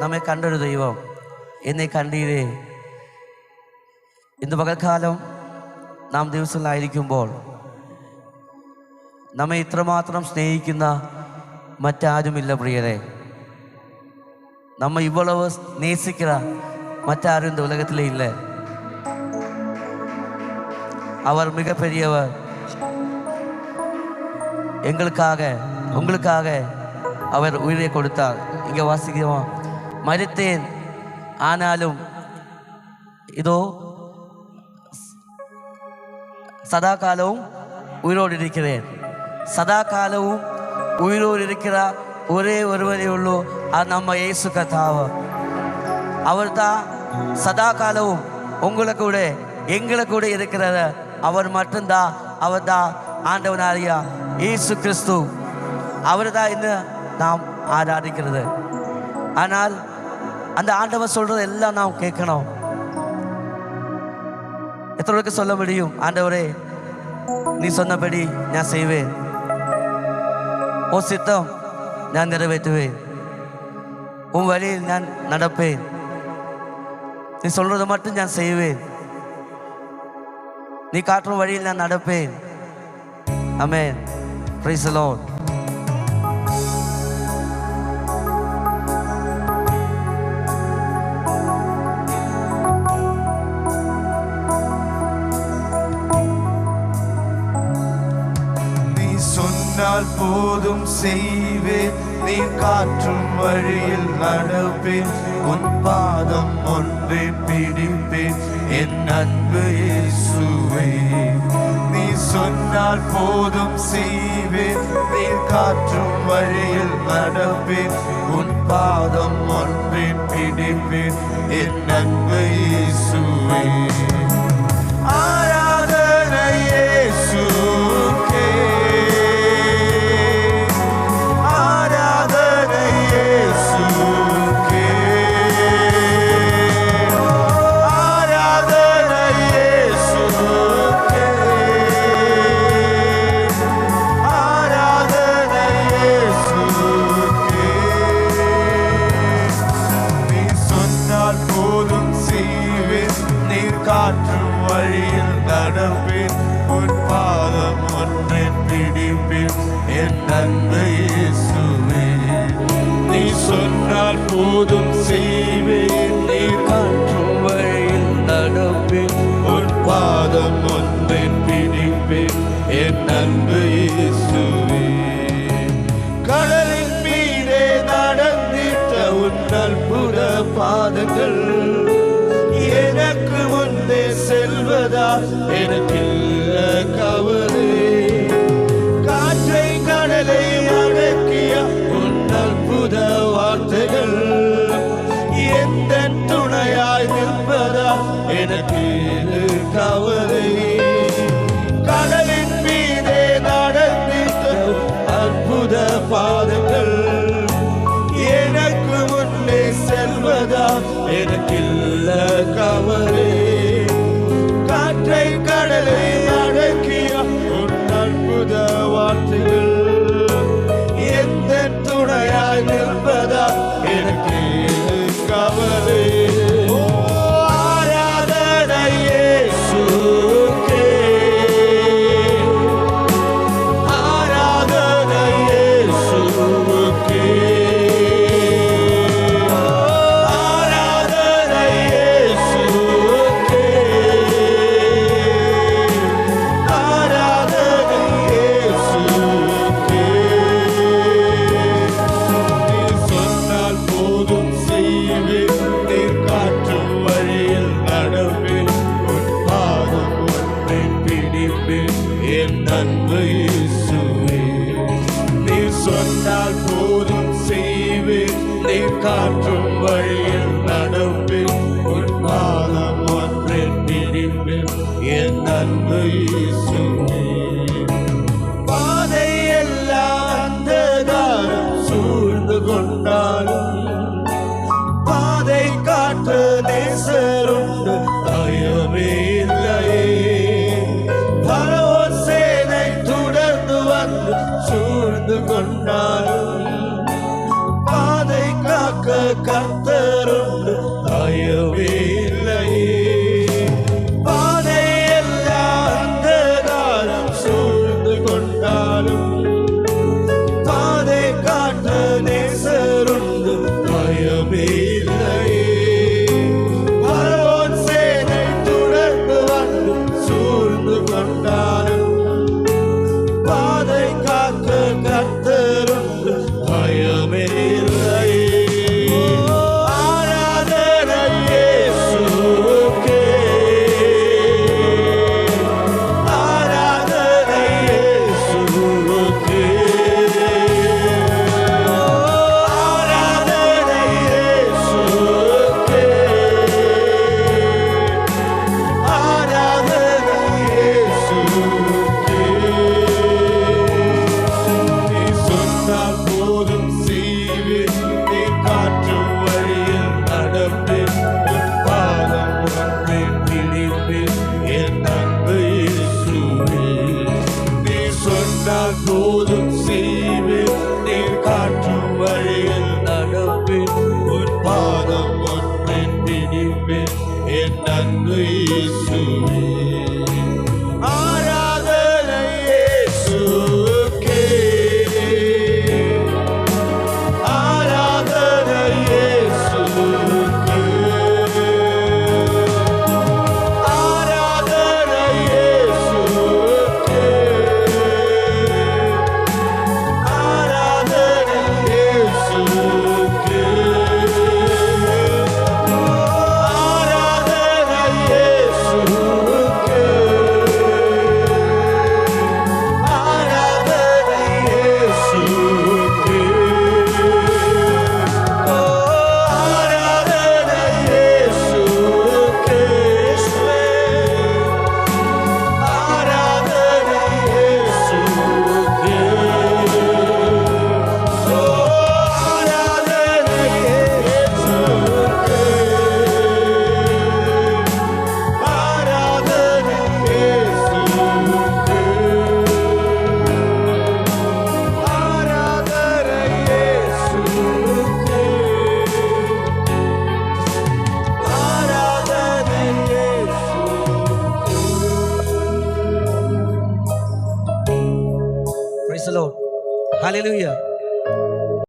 നമ്മെ കണ്ടൊരു ദൈവം എന്നെ കണ്ടീരേ. ഇന്ന് പകൽക്കാലം നാം ദിവസങ്ങളായിരിക്കുമ്പോൾ നമ്മെ ഇത്രമാത്രം സ്നേഹിക്കുന്ന മറ്റാരുമില്ല പ്രിയരെ. நம்ம இவ்வளவு நேசிக்கிற மற்றாரும் இந்த உலகத்திலே இல்லை. அவர் மிகப்பெரியவர். எங்களுக்காக உங்களுக்காக அவர் உயிரை கொடுத்தார். இங்கே வாசிக்கிறோம், மரித்தேன் ஆனாலும் இதோ சதா காலமும் உயிரோடு இருக்கிறேன். சதா காலமும் உயிரோடு இருக்கிற ஒரே ஒருவரே உள்ளோ, அது நம்ம இயேசு கர்த்தாவ. அவர் தான் சதா காலமும் உங்களை கூட எங்களை கூட இருக்கிறத அவர் மட்டும்தான். அவர் தான் ஆண்டவனாரியா இயேசு கிறிஸ்து. அவர் தான் இன்னும் நாம் ஆராதிக்கிறது. ஆனால் அந்த ஆண்டவர் சொல்றது எல்லாம் நாம் கேட்கணும். எத்தனைக்கு சொல்ல முடியும், ஆண்டவரே நீ சொன்னபடி நான் செய்வேன், உன் சித்தம் நான் நிறைவேற்றுவேன், உன் வழியில் நான் நடப்பேன், நீ சொல்றதை மட்டும் நான் செய்வேன், நீ காட்டும் வழியில் நான் நடப்பேன். ஆமென். Praise the lord. போதும் செய்வேன், நீ காற்றும் வழியில் நடப்பேன், உன் பாதம் ஒன்றை பிடிப்பேன், என் அன்பு இயேசுவே. நீ சொன்னால் போதும் செய்வேன், நீ காற்றும் வழியில் நடப்பேன், உன் பாதம் ஒன்றை பிடிப்பேன், என் அன்பு இயேசுவே. ஆராதனை இயேசுவே, காற்றும் வழியில் நடப்பேன், உன் பாதம் ஒன்றை பிடிப்பேன், என் அன்பு இயேசுவே. நீ சொன்னால் போதும் செய்வேன், நீ காற்றும் வழியில் நடப்பேன், உன் பாதம் ஒன்றை பிடிப்பேன், என் அன்பு இயேசுவே. கடலின் மீதே நடந்திட்ட உன் அற்புத பாதங்கள் எனக்கு முன்னே செல்வதா எனக்கில்ல கவலை. காற்றை கடலை அடக்கிய உன் அற்புத வார்த்தைகள் எந்த துணையாய் நிற்பதா எனக்கு கவலை. கடலின் மீதே நடந்திட்ட அற்புத பாதங்கள் எனக்கு முன்னே செல்வதா எனக்கில்ல கவலை. காற்றை கடலை அடக்கிய உன் அற்புத வார்த்தைகள் எந்த துணையாய் நிற்பதா எனக்கு கவலை. ஆராதனை இயேசுவே, ஆராதனை இயேசுவே. என் அன்பு இயேசுவே. நீ சொன்னால் போதும் செய்வேன், நீ காற்றும் வழியில் நடப்பேன், உன் பாதம் ஒன்றை பிடிப்பேன், என் அன்பு இயேசுவே. பாதை எல்லாம் அந்தகாரம் சூழ்ந்து கொண்டாலும் பாதை காட்ட நேசருண்டு, பயமே இல்லையே. சூழ்ந்து கொண்டாலும்